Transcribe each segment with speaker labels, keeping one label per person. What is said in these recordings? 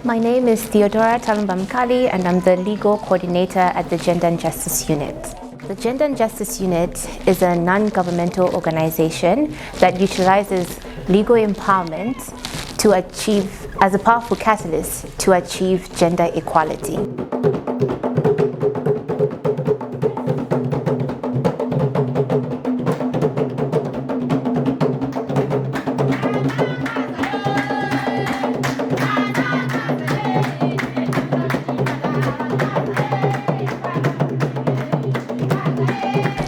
Speaker 1: My name is Theodora Talambamkali and I'm the Legal Coordinator at the Gender and Justice Unit. The Gender and Justice Unit is a non-governmental organization that utilizes legal empowerment to achieve, as a powerful catalyst to achieve gender equality.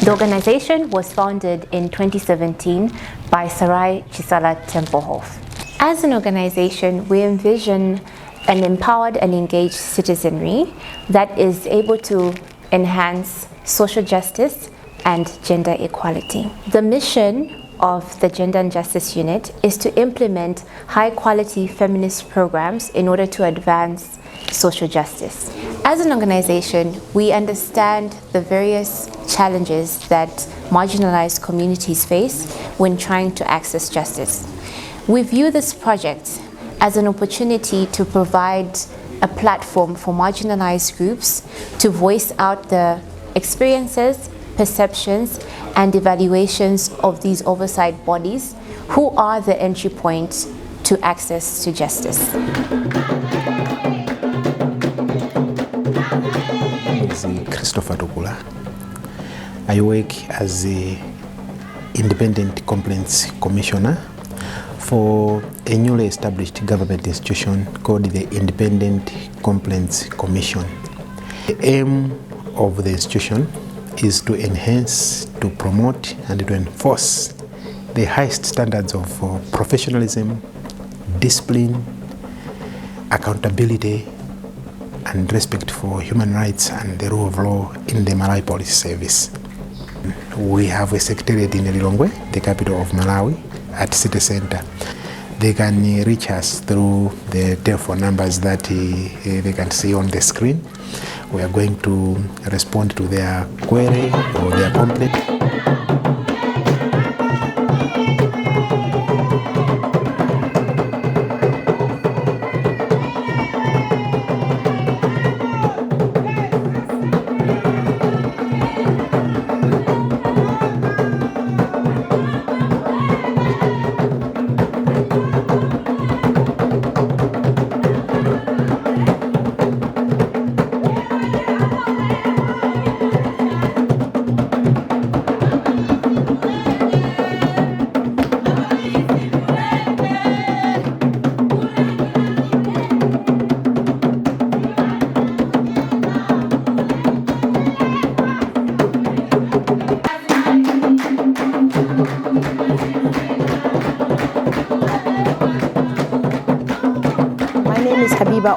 Speaker 1: The organization was founded in 2017 by Sarai Chisala Templehoff. As an organization, we envision an empowered and engaged citizenry that is able to enhance social justice and gender equality. The mission of the Gender and Justice Unit is to implement high-quality feminist programs in order to advance social justice. As an organization, we understand the various challenges that marginalized communities face when trying to access justice. We view this project as an opportunity to provide a platform for marginalized groups to voice out the experiences, perceptions, and evaluations of these oversight bodies who are the entry point to access to justice.
Speaker 2: Christopher Dogula. I work as the Independent Complaints Commissioner for a newly established government institution called the Independent Complaints Commission. The aim of the institution is to enhance, to promote, and to enforce the highest standards of professionalism, discipline, accountability, and respect for human rights and the rule of law in the Malawi Police Service. We have a secretariat in Lilongwe, the capital of Malawi, at City Center. They can reach us through the telephone numbers that they can see on the screen. We are going to respond to their query or their complaint.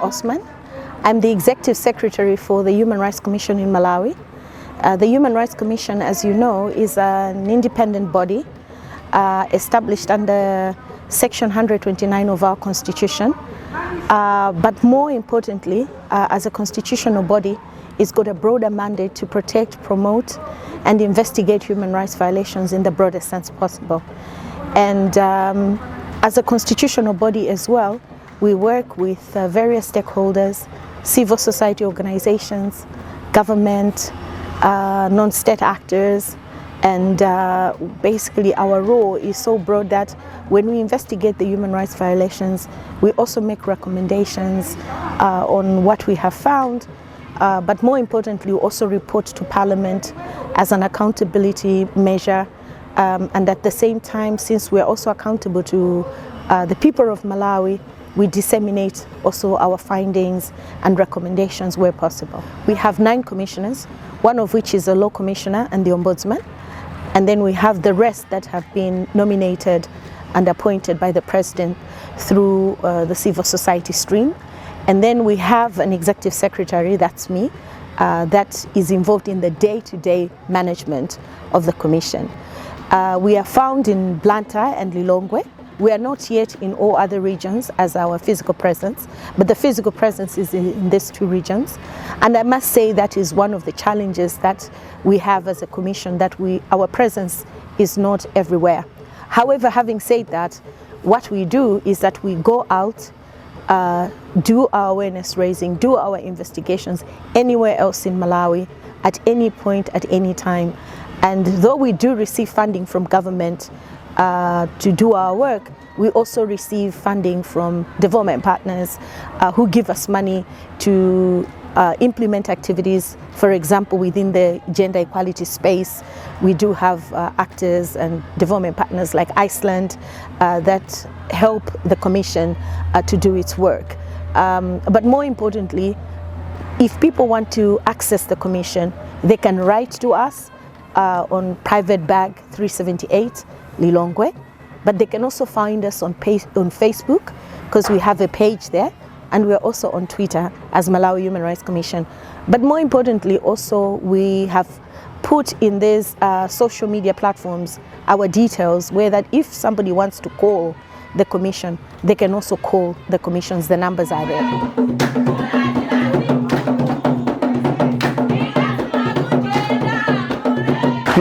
Speaker 3: Osman. I'm the Executive Secretary for the Human Rights Commission in Malawi. The Human Rights Commission, as you know, is an independent body established under Section 129 of our Constitution. But more importantly, as a constitutional body, it's got a broader mandate to protect, promote, and investigate human rights violations in the broadest sense possible. And as a constitutional body as well, we work with various stakeholders, civil society organizations, government, non-state actors, and basically our role is so broad that when we investigate the human rights violations, we also make recommendations on what we have found, but more importantly, we also report to Parliament as an accountability measure, and at the same time, since we are also accountable to the people of Malawi, we disseminate also our findings and recommendations where possible. We have 9 commissioners, one of which is a law commissioner and the ombudsman. And then we have the rest that have been nominated and appointed by the president through the civil society stream. And then we have an executive secretary, that's me, that is involved in the day-to-day management of the commission. We are found in Blantyre and Lilongwe. We are not yet in all other regions as our physical presence, but the physical presence is in these 2 regions. And I must say that is one of the challenges that we have as a commission, that our presence is not everywhere. However, having said that, what we do is that we go out, do our awareness raising, do our investigations anywhere else in Malawi, at any point, at any time. And though we do receive funding from government to do our work, we also receive funding from development partners who give us money to implement activities. For example, within the gender equality space, we do have actors and development partners like Iceland that help the Commission to do its work. But more importantly, if people want to access the Commission, they can write to us on Private Bag 378, Lilongwe, but they can also find us on Facebook, because we have a page there, and we're also on Twitter as Malawi Human Rights Commission. But more importantly, also we have put in these social media platforms our details, where that if somebody wants to call the Commission, they can also call the Commissions. The numbers are there.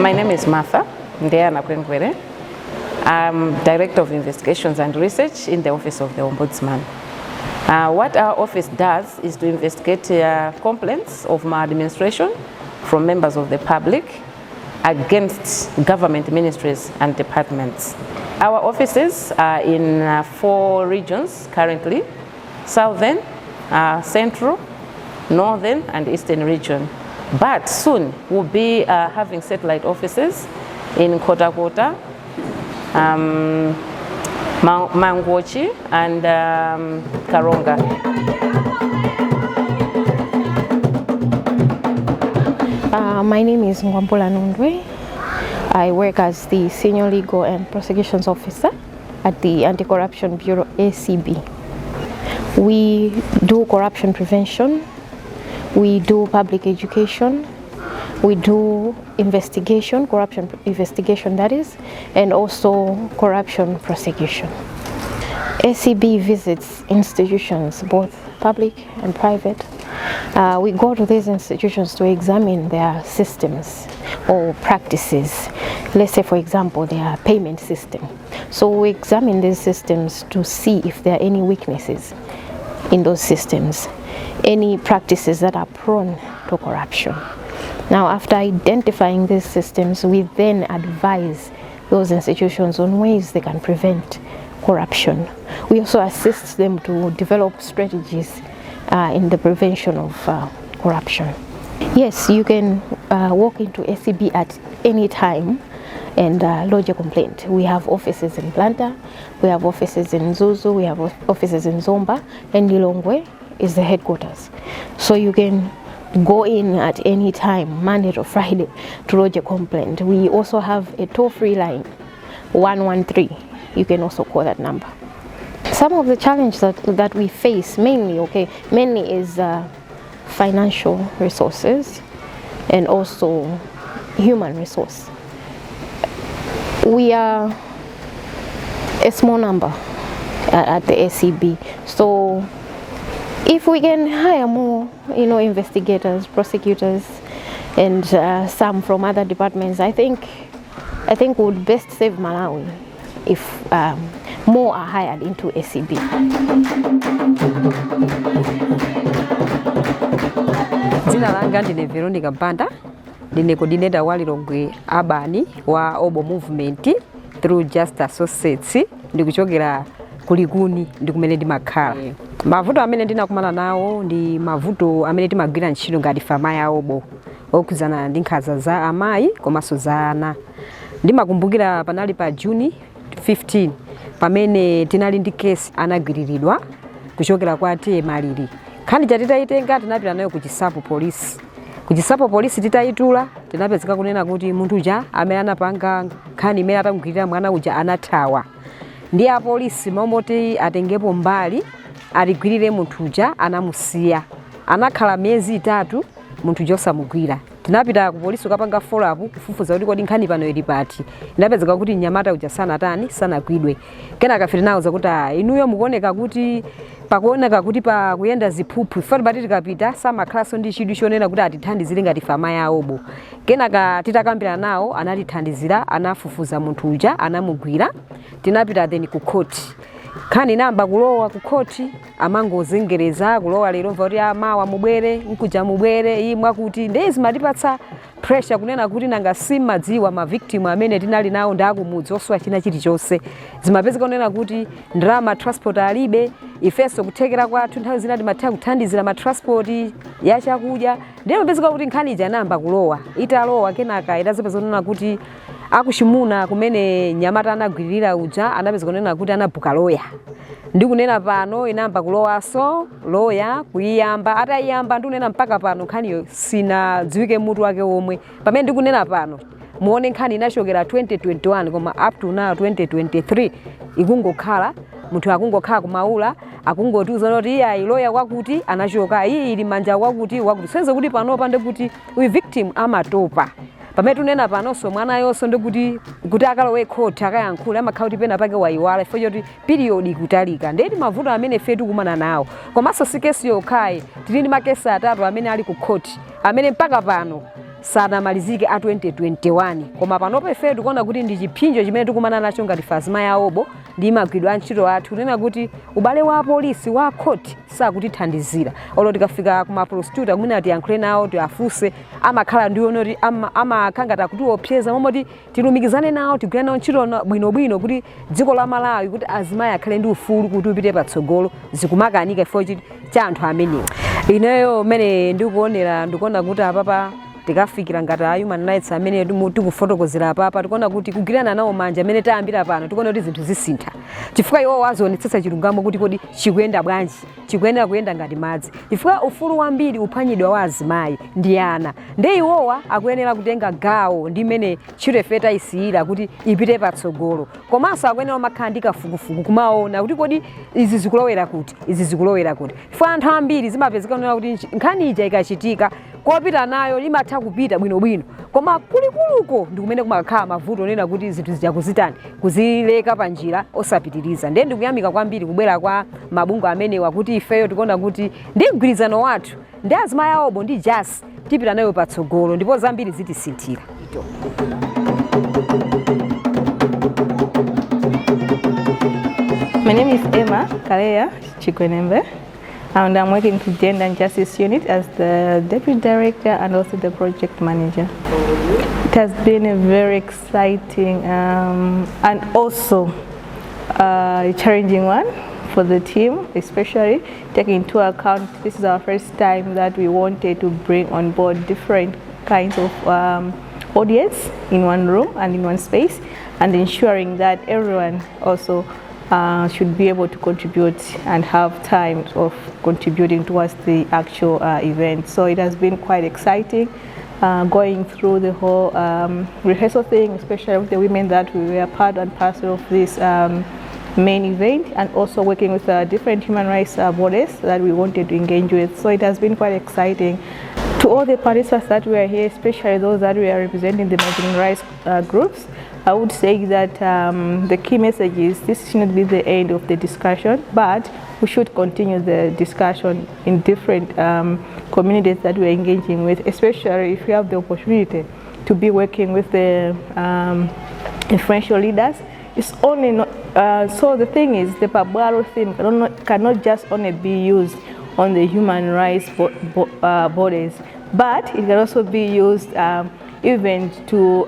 Speaker 4: My name is Martha Ndeana Kwengwere. I'm Director of Investigations and Research in the Office of the Ombudsman. What our office does is to investigate complaints of maladministration from members of the public against government ministries and departments. Our offices are in 4 regions currently: Southern, Central, Northern and Eastern region. But soon we'll be having satellite offices in Kota, Mangochi and Karonga.
Speaker 5: My name is Ngwambula Nundwe. I work as the Senior Legal and Prosecutions Officer at the Anti-Corruption Bureau, ACB. We do corruption prevention, we do public education, we do investigation, corruption investigation that is, and also corruption prosecution. ACB visits institutions, both public and private. We go to these institutions to examine their systems or practices. Let's say, for example, their payment system. So we examine these systems to see if there are any weaknesses in those systems, any practices that are prone to corruption. Now, after identifying these systems, we then advise those institutions on ways they can prevent corruption. We also assist them to develop strategies in the prevention of corruption. Yes, you can walk into ACB at any time and lodge a complaint. We have offices in Planta, we have offices in Zuzu, we have offices in Zomba, and Lilongwe is the headquarters. So you can go in at any time, Monday to Friday, to lodge a complaint. We also have a toll-free line, 113. You can also call that number. Some of the challenges that we face mainly is financial resources and also human resource. We are a small number at the ACB, so if we can hire more, investigators, prosecutors, and some from other departments, I think would best save Malawi if more are hired into ACB.
Speaker 6: Zina langa ndine Veronica Banda, ndine coordinator wa Lilongwe Abani wa Obo Movement through Just Associates, ndikuchokera kulikuni ndikumene ndimakhala. Mavuto amene ndinakumana nawo ndi mavuto amene timagwira ntchito ngati fama ya Obo, okuzana ndi nkhanza za amayi komanso za ana. Ndimakumbukira panali pa Juni 15 pamene tinali ndi case anagwiriridwa kuchokera kwa ate maliri. Nkhani titayitenga tinapita nayo ku Chisapo Police. Ku Chisapo Police titayitula tinapezeka kunena kuti munthu uja amene anapanga nkhani imene atamugwirira mwana uja anathawa. Ndi a police momoti atengepo mbali aligwirire munthu uja anamusiya. Anakhala miyezi 3 munthu uja osamugwira. tinapita ku polisi ukapanga follow up kufufuza kuti kodi nkhani pano ili pati. Ndapezeka kuti mnyamata uja sanagwidwe. Kenaka fiti nawo zakuti inuyo mukuoneka kuti pakuoneka kuti pakuyenda ziphuphu ifati pati tikapita samakhalanso ndi chidwi chonena kuti atithandizire ngati fama ya obo. Kenaka titakambira nawo anatithandizira, anafufuza munthu uja, anamugwira, tinapita then ku court. Khani namba kulowa ku court amangozengereza kulowa lero mva kuti amawa mubwere nkuja mubwere iyi mwakuti ndezi matipatsa pressure kunena kuti nanga simadziwa ma victim amene tinali nawo ndakumudzi oswa china chilichonse. Zimapezeka kunena kuti ndalama transport alibe, ifeso kuthekera kwathu nthawi zina timatha kuthandizira ma transport ya chakudya. Ndiye mapezeka kuti nkhani ija namba kulowa italowa kenaka itazipeza kunena kuti akuchimuna kumene nyamata anagwiririra uja anapezeka kunena kuti anabuka loya. Ndikunena pano inamba kulowaso loya kuyiyamba atayiyamba ndikunena mpaka pano nkhaniyo sinadziwike mutu wake omwe. Pamene ndikunena pano muone nkhani inachokera 2021 koma up to now 2023 ikungokhala munthu akungokhala kumaula akungotiuza kuti iya loya kwakuti anachoka iyi ili manja kwakuti senze kuti panopa ndekuti uyu victim amatopa. Pamene tunena panonso mwana yonso ndikuti kuti akalowe court akayankhula amakhala kuti pena pake wayiwala ifo choti period ikutalika. Ndeti mavuto amene ife tikumana nawo. Komanso si kesi yokhayi tili ndi makesi atatu amene ali ku court amene mpaka pano sanamalizike a 2021. Koma panopo ife tikuona kuti ndi chipinjo chimene tikumana nacho ngati fazima ya obo ndi magwidwa antchito athu kunena kuti ubale wa polisi wa court sakutithandizira. Olo tikafika kuma prostitute kumene atiyankhule nawo tiafunse amakhala ndiwo kuti amakhangata kuti opseza momoti tilumikizane nawo tigwira nawo ntchito bwinobwino kuti dziko la Malawi kuti azimayi akhale ndi ufulu kuti upite patsogolo zikumakanika ifo cha anthu amenewa. Ineyo mene ndikuonera ndikuona kuti apapa tikafikira ngati human rights amene tikufotokozera apapa tikuona kuti kugwirana nawo manja amene tayambira pano tikuona kuti zinthu zisintha. Chifukwa iwo wazionetsetsa chilungamo kuti kodi chikuyenda bwanji, chikuyenda kuyenda ngati madzi. Chifukwa ufulu wambiri uphwanyidwa wa azimayi ndi ana. Ndiye iwowa akuyenera kutenga gawo ndi mene chirefeta isiyira kuti ipite patsogolo. Komanso akuyenera makhala ndi kafukufuku kumaona kuti kodi izi zikulowera kuti, izi zikulowera kuti. Chifukwa anthu ambiri zimapezeka kunena kuti nkhani ija ikachitika kopita nayo limatha kupita bwinobwino. Koma kulikuluko ndikumene kumakhala mavuto onena kuti zinthu zija kuzitani kuzileka panjira osapitiriza. Ndiye ndikuyamika kwambiri kubwera kwa mabungwe amenewa kuti ifeyo tikuona kuti ndi mgwirizano wathu ndi azimayi obo ndi jasi tipita nayo patsogolo ndipo zambiri zitisinthira.
Speaker 7: My name is Emma Kaleya Chikwenembe, and I'm working with Gender and Justice Unit as the Deputy Director and also the Project Manager. It has been a very exciting and also a challenging one for the team, especially taking into account this is our first time that we wanted to bring on board different kinds of audience in one room and in one space, and ensuring that everyone also should be able to contribute and have time of contributing towards the actual event. So it has been quite exciting going through the whole rehearsal thing, especially with the women that we were part and parcel of this main event, and also working with different human rights bodies that we wanted to engage with. So it has been quite exciting. To all the participants that were here, especially those that we are representing the marginalized groups, I would say that the key message is this shouldn't be the end of the discussion, but we should continue the discussion in different communities that we're engaging with, especially if we have the opportunity to be working with the influential leaders. It's only not, so the thing is, the Pabwalo theme cannot just only be used on the human rights bodies, but it can also be used even to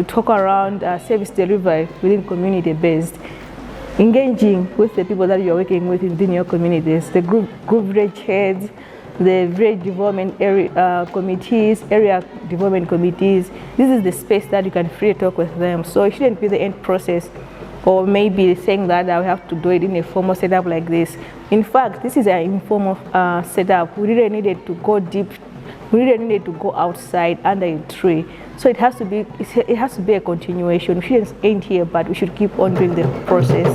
Speaker 7: talk around service delivery within community-based, engaging with the people that you are working with within your communities, the group village heads, the village development area committees, area development committees. This is the space that you can freely talk with them. So it shouldn't be the end process, or maybe saying that I have to do it in a formal setup like this. In fact, this is an informal setup. We really needed to go deep. We really needed to go outside under a tree. So it has to be a continuation. We shouldn't end here, but we should keep on doing the process.